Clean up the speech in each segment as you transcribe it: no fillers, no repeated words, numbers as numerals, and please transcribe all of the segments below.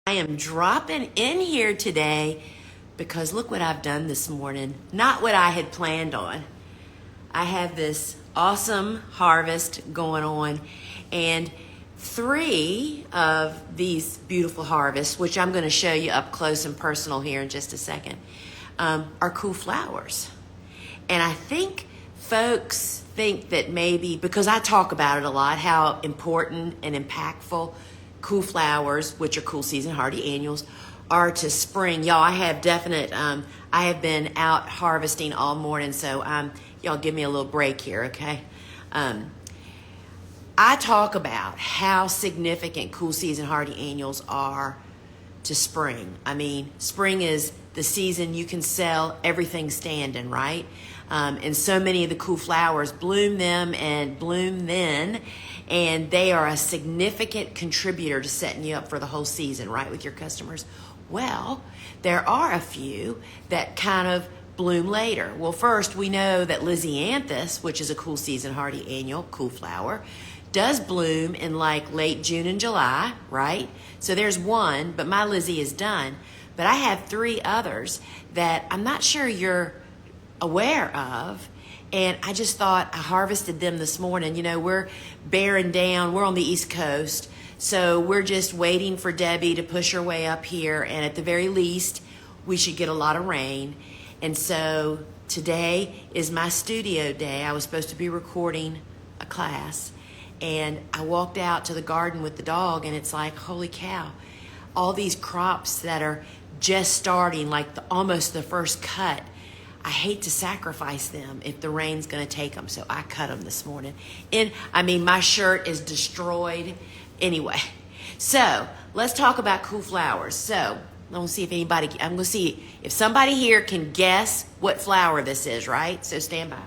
I am dropping in here today because look what I've done this morning. Not what I had planned on. I have this awesome harvest going on, and 3 of these beautiful harvests, which I'm going to show you up close and personal here in just a second, are cool flowers. And I think folks think that maybe, because I talk about it a lot, how important and impactful cool flowers, which are cool season hardy annuals, are to spring. Y'all, I have I have been out harvesting all morning, so y'all give me a little break here, okay? I talk about how significant cool season hardy annuals are to spring. I mean, spring is the season you can sell everything standing, right? And so many of the cool flowers bloom them and bloom then, and they are a significant contributor to setting you up for the whole season, right, with your customers. Well, there are a few that kind of bloom later. Well, first, we know that Lisianthus, which is a cool season hardy annual, cool flower, does bloom in like late June and July, right? So there's one, but my Lizzie is done. But I have 3 others that I'm not sure you're aware of, and I just thought I harvested them this morning. You know, we're bearing down, we're on the East Coast, so we're just waiting for Debbie to push her way up here, and at the very least, we should get a lot of rain. And so today is my studio day. I was supposed to be recording a class, and I walked out to the garden with the dog, and it's like, holy cow, all these crops that are just starting, like almost the first cut, I hate to sacrifice them if the rain's going to take them, so I cut them this morning. And I mean, my shirt is destroyed anyway. So let's talk about cool flowers. So I'm going to see if somebody here can guess what flower this is, right? So stand by.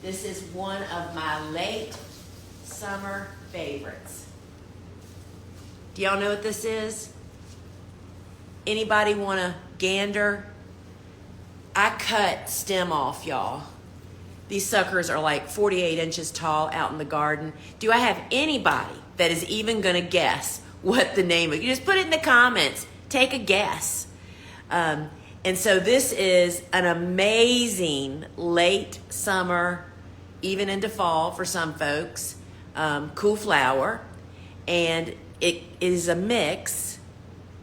This is one of my late summer favorites. Do y'all know what this is? Anybody want to gander? I cut stem off, y'all. These suckers are like 48 inches tall out in the garden. Do I have anybody that is even going to guess what the name of? You just put it in the comments. Take a guess. And so this is an amazing late summer, even into fall for some folks, cool flower. And it is a mix.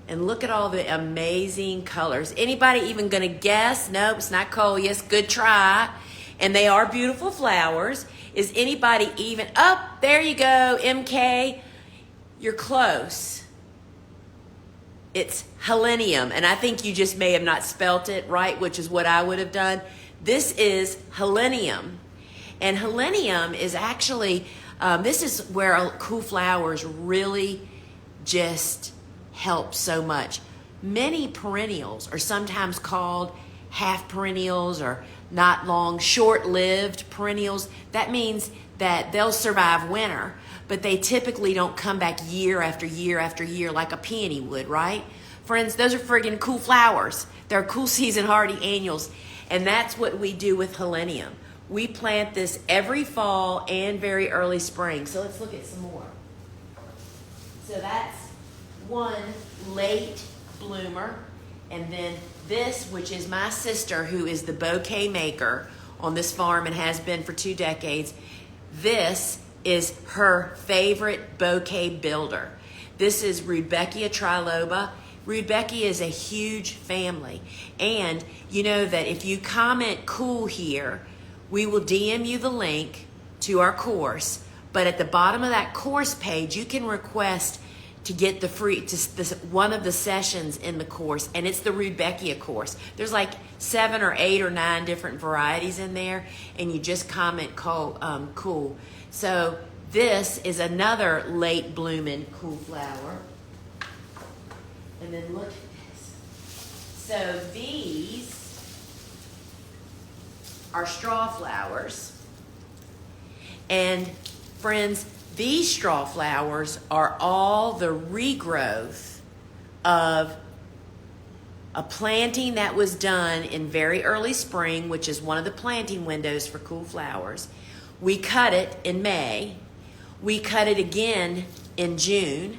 And look at all the amazing colors. Anybody even going to guess? Nope, it's not coleus. Good try. And they are beautiful flowers. Is anybody even? Oh, there you go, MK. You're close. It's Helenium. And I think you just may have not spelt it right, which is what I would have done. This is Helenium. And Helenium is actually, this is where cool flowers really just help so much. Many perennials are sometimes called half perennials or not long, short-lived perennials. That means that they'll survive winter, but they typically don't come back year after year after year like a peony would, right? Friends, those are friggin' cool flowers. They're cool season hardy annuals, and that's what we do with Helenium. We plant this every fall and very early spring. So let's look at some more. So that's one late bloomer, and then this, which is my sister, who is the bouquet maker on this farm and has been for 2 decades. This is her favorite bouquet builder. This is Rudbeckia triloba. Rudbeckia is a huge family, and you know that if you comment cool here, we will DM you the link to our course, but at the bottom of that course page, you can request to get the free, one of the sessions in the course, and it's the Rudbeckia course. There's like 7 or 8 or 9 different varieties in there, and you just comment cool. So this is another late blooming cool flower. And then look at this. So these are straw flowers, and friends, these straw flowers are all the regrowth of a planting that was done in very early spring, which is one of the planting windows for cool flowers. We cut it in May. We cut it again in June.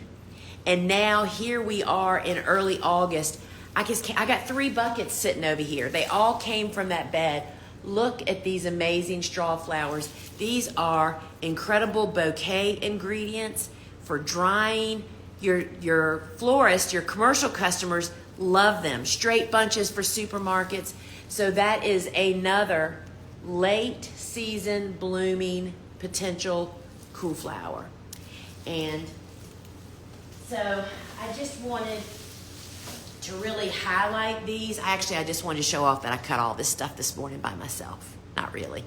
And now here we are in early August. I got 3 buckets sitting over here. They all came from that bed. Look at these amazing straw flowers. These are incredible bouquet ingredients for drying. Your florist, your commercial customers love them. Straight bunches for supermarkets. So that is another late season blooming potential cool flower. And so I just wanted to really highlight these. I just wanted to show off that I cut all this stuff this morning by myself. Not really.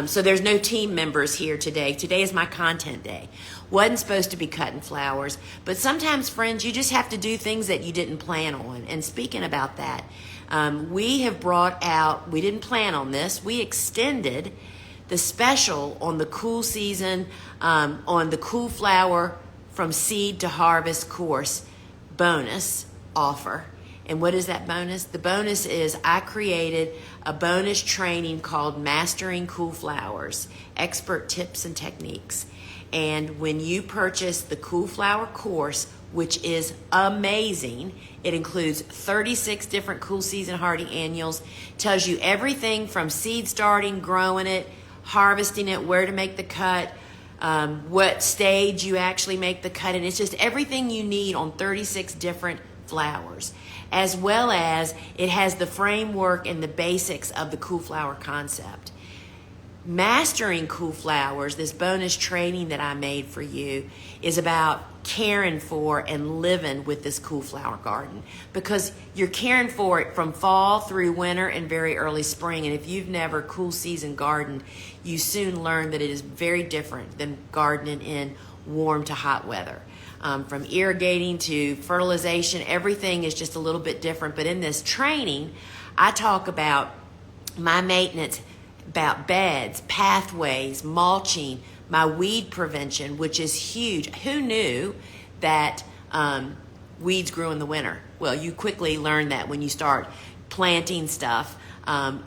So there's no team members here today. Today is my content day. Wasn't supposed to be cutting flowers, but sometimes, friends, you just have to do things that you didn't plan on. And speaking about that, we have brought out, we didn't plan on this, we extended the special on the cool season, on the cool flower from seed to harvest course bonus offer. And what is that bonus? The bonus is I created a bonus training called Mastering Cool Flowers, Expert Tips and Techniques. And when you purchase the Cool Flower course, which is amazing, it includes 36 different cool season hardy annuals, tells you everything from seed starting, growing it, harvesting it, where to make the cut, what stage you actually make the cut, and it's just everything you need on 36 different flowers, as well as it has the framework and the basics of the cool flower concept. Mastering Cool Flowers, this bonus training that I made for you, is about caring for and living with this cool flower garden, because you're caring for it from fall through winter and very early spring. And if you've never cool season gardened, you soon learn that it is very different than gardening in warm to hot weather. From irrigating to fertilization, everything is just a little bit different. But in this training, I talk about my maintenance, about beds, pathways, mulching, my weed prevention, which is huge. Who knew that weeds grew in the winter? Well, you quickly learn that when you start planting stuff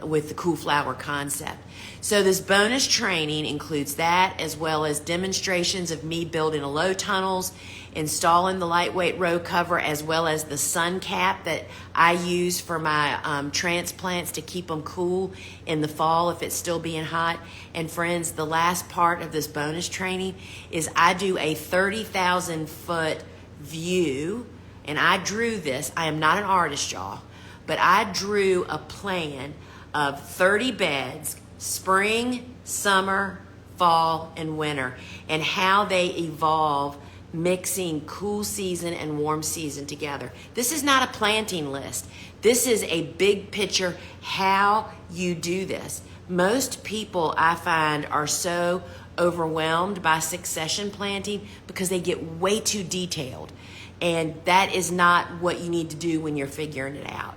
with the cool flower concept. So this bonus training includes that, as well as demonstrations of me building a low tunnels, installing the lightweight row cover, as well as the sun cap that I use for my transplants to keep them cool in the fall if it's still being hot. And friends, the last part of this bonus training is I do a 30,000 foot view, and I drew this. I am not an artist, y'all, but I drew a plan of 30 beds, spring, summer, fall, and winter, and how they evolve mixing cool season and warm season together. This is not a planting list. This is a big picture how you do this. Most people, I find, are so overwhelmed by succession planting because they get way too detailed. And that is not what you need to do when you're figuring it out.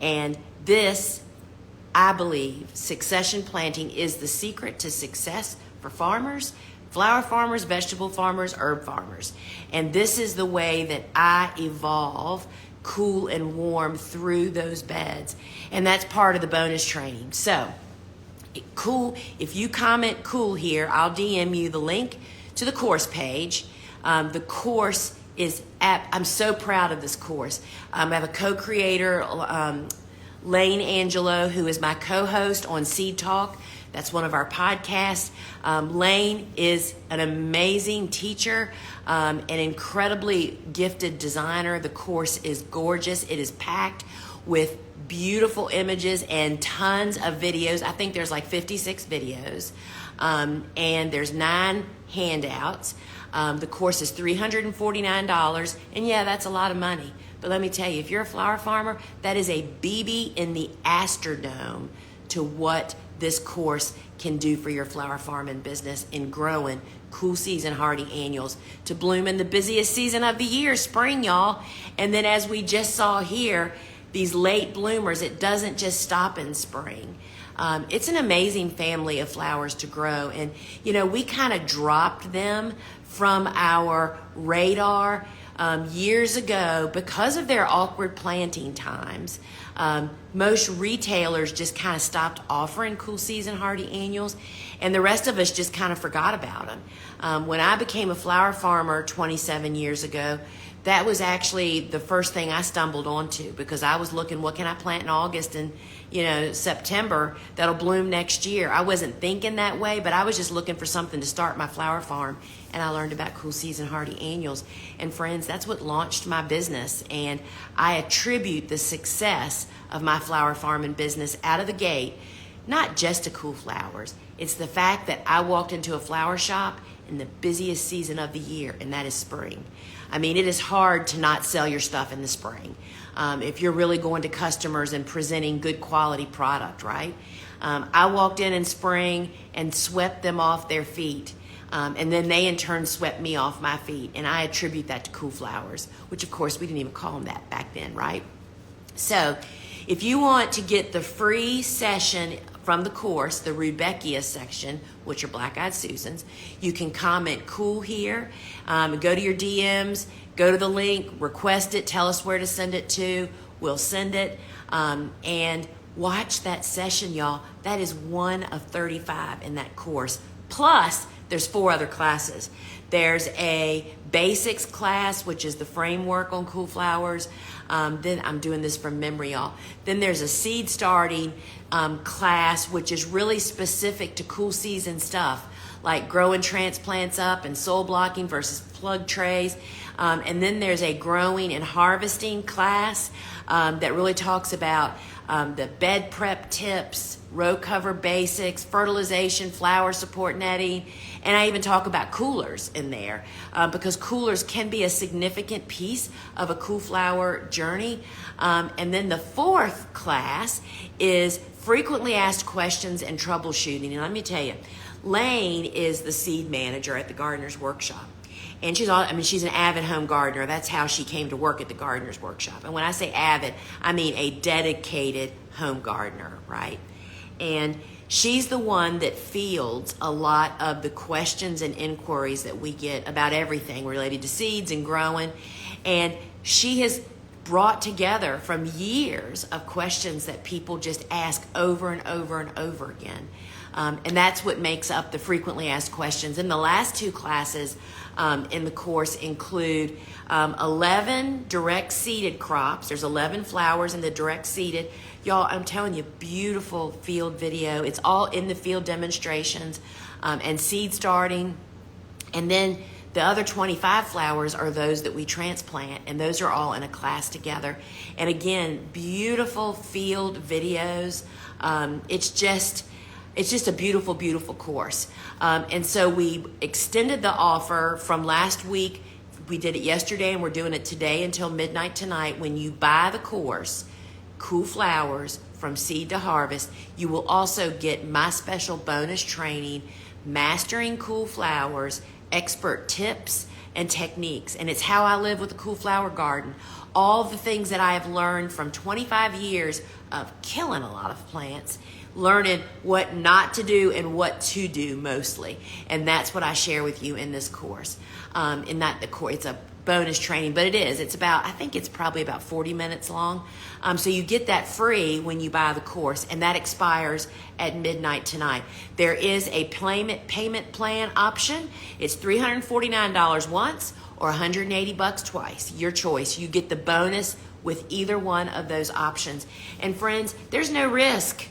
And this, I believe, succession planting is the secret to success for farmers, flower farmers, vegetable farmers, herb farmers. And this is the way that I evolve cool and warm through those beds. And that's part of the bonus training. So, cool, if you comment cool here, I'll DM you the link to the course page. The course is I'm so proud of this course. I have a co-creator, Lane Angelo, who is my co-host on Seed Talk. That's one of our podcasts. Lane is an amazing teacher, an incredibly gifted designer. The course is gorgeous. It is packed with beautiful images and tons of videos. I think there's like 56 videos, and there's 9 handouts. The course is $349, and yeah, that's a lot of money. But let me tell you, if you're a flower farmer, that is a BB in the Astrodome to what this course can do for your flower farming business in growing cool season hardy annuals to bloom in the busiest season of the year, spring, y'all. And then as we just saw here, these late bloomers, it doesn't just stop in spring. It's an amazing family of flowers to grow. And, you know, we kind of dropped them from our radar years ago because of their awkward planting times. Most retailers just kind of stopped offering cool season hardy annuals, and the rest of us just kind of forgot about them. When I became a flower farmer 27 years ago, that was actually the first thing I stumbled onto, because I was looking, what can I plant in August and September that'll bloom next year. I wasn't thinking that way, but I was just looking for something to start my flower farm, and I learned about cool season hardy annuals. And friends, that's what launched my business, and I attribute the success of my flower farm and business out of the gate not just to cool flowers. It's the fact that I walked into a flower shop in the busiest season of the year, and that is spring. I mean, it is hard to not sell your stuff in the spring if you're really going to customers and presenting good quality product, right? I walked in spring and swept them off their feet. And then they in turn swept me off my feet. And I attribute that to cool flowers, which of course we didn't even call them that back then, right? So if you want to get the free session from the course, the Rudbeckia section, which are Black-Eyed Susans, you can comment cool here, go to your DMs, go to the link, request it, tell us where to send it to, we'll send it, and watch that session, y'all. That is one of 35 in that course. Plus, there's 4 other classes. There's a basics class, which is the framework on cool flowers. Then I'm doing this from memory, y'all. Then there's a seed starting class, which is really specific to cool season stuff, like growing transplants up and soil blocking versus plug trays. And then there's a growing and harvesting class that really talks about the bed prep tips, row cover basics, fertilization, flower support netting, and I even talk about coolers in there because coolers can be a significant piece of a cool flower journey. And then the 4th class is frequently asked questions and troubleshooting. And let me tell you, Lane is the seed manager at the Gardener's Workshop. And she's an avid home gardener. That's how she came to work at the Gardener's Workshop. And when I say avid, I mean a dedicated home gardener, right? And she's the one that fields a lot of the questions and inquiries that we get about everything related to seeds and growing. And she has brought together from years of questions that people just ask over and over and over again. And that's what makes up the frequently asked questions. And the last 2 classes in the course include 11 direct seeded crops. There's 11 flowers in the direct seeded. Y'all, I'm telling you, beautiful field video. It's all in the field demonstrations and seed starting. And then the other 25 flowers are those that we transplant, and those are all in a class together. And again, beautiful field videos. It's just a beautiful, beautiful course. And so we extended the offer from last week. We did it yesterday, and we're doing it today until midnight tonight. When you buy the course, Cool Flowers from Seed to Harvest, you will also get my special bonus training, Mastering Cool Flowers, expert tips and techniques. And it's how I live with a cool flower garden. All the things that I have learned from 25 years of killing a lot of plants, learning what not to do and what to do mostly. And that's what I share with you in this course. It's a bonus training, but I think it's probably about 40 minutes long. So you get that free when you buy the course, and that expires at midnight tonight. There is a payment plan option. It's $349 once or $180 twice. Your choice. You get the bonus with either one of those options. And friends, there's no risk.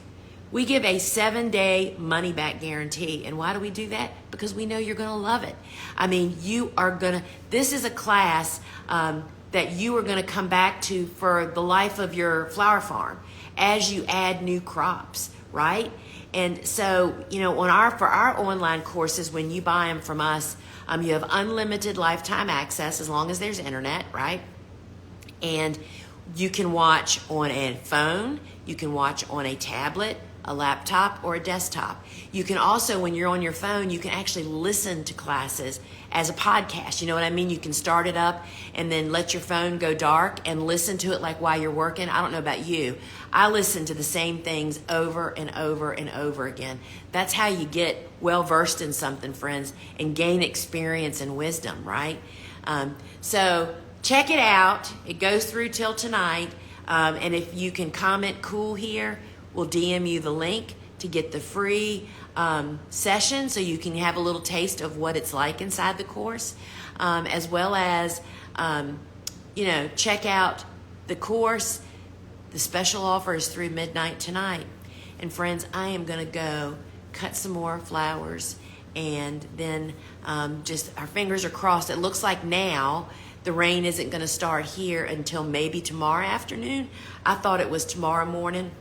We give a 7-day money-back guarantee. And why do we do that? Because we know you're going to love it. I mean, this is a class that you are going to come back to for the life of your flower farm as you add new crops, right? And so, for our online courses, when you buy them from us, you have unlimited lifetime access as long as there's internet, right? And you can watch on a phone, you can watch on a tablet, a laptop, or a desktop. You can also, when you're on your phone, you can actually listen to classes as a podcast. You know what I mean? You can start it up and then let your phone go dark and listen to it like while you're working. I don't know about you. I listen to the same things over and over and over again. That's how you get well versed in something, friends, and gain experience and wisdom, right? So check it out. It goes through till tonight. And if you can comment cool here, we'll DM you the link to get the free session so you can have a little taste of what it's like inside the course, as well as check out the course. The special offer is through midnight tonight. And friends, I am going to go cut some more flowers, and then just our fingers are crossed. It looks like now the rain isn't going to start here until maybe tomorrow afternoon. I thought it was tomorrow morning.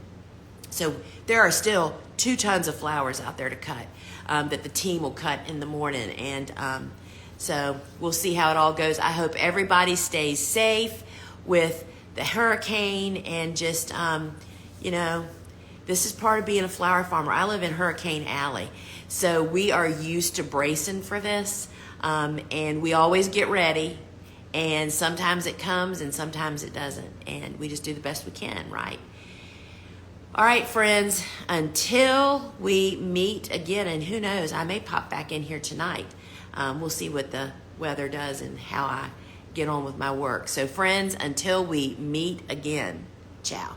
So there are still 2 tons of flowers out there to cut that the team will cut in the morning. And so we'll see how it all goes. I hope everybody stays safe with the hurricane, and just, this is part of being a flower farmer. I live in Hurricane Alley, so we are used to bracing for this, and we always get ready, and sometimes it comes and sometimes it doesn't, and we just do the best we can, right? All right, friends, until we meet again, and who knows, I may pop back in here tonight. We'll see what the weather does and how I get on with my work. So friends, until we meet again, ciao.